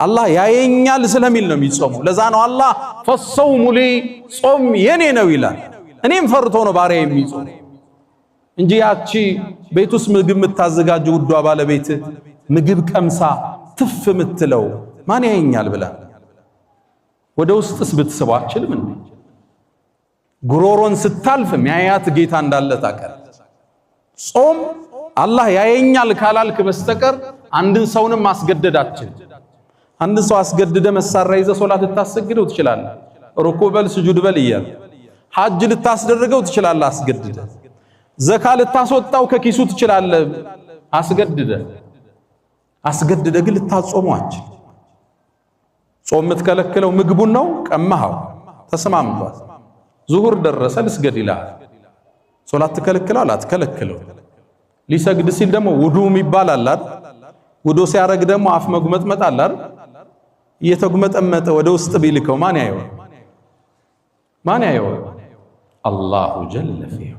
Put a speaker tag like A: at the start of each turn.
A: አላህ ያየኛል ስለሚል ነው የሚጾመው። ለዛ ነው አላህ ፈሰውሙ ሊ ጾም የኔ ነው ይላል። እኔም ፈርቶ ነው ባሪያ የሚጾም እንጂ ያቺ ቤት ውስጥ ምግብ የምታዘጋጀው ውዷ ባለቤት ምግብ ቀምሳ ትፍ የምትለው ማን ያየኛል ብላ ወደ ውስጥስ ብትስበው አችልም እንዴ? ጉሮሮን ስታልፍ ሚያያት ጌታ እንዳለ ታውቃለህ። ጾም አላህ ያየኛል ካላልክ በስተቀር አንድን ሰውንም ማስገደዳችን። አንድን ሰው አስገድደ መሳሪያ ይዘህ ሶላት ልታሰግደው ትችላለህ፣ ሩኩዕ በል ስጁድ በል እያለ ሐጅ ልታስደርገው ትችላለህ አስገድደ፣ ዘካ ልታስወጣው ከኪሱ ትችላለህ አስገድደ ግን ልታጾመው አትችል። ጾም የምትከለክለው ምግቡን ነው፣ ቀማኸው ተስማምቷል። ዙሁር ደረሰ ልስገድ ይላል። ሶላት ትከለክለው አትከለክለው። ሊሰግድ ሲል ደግሞ ውዱ ይባላል አይደል? ውዱ ሲያረግ ደግሞ አፍ መጉመጥመጥ አለ አይደል? እየተጉመጠመጠ ወደ ውስጥ ቢልከው ማን ያየው? አላሁ ጀለ ፊሁ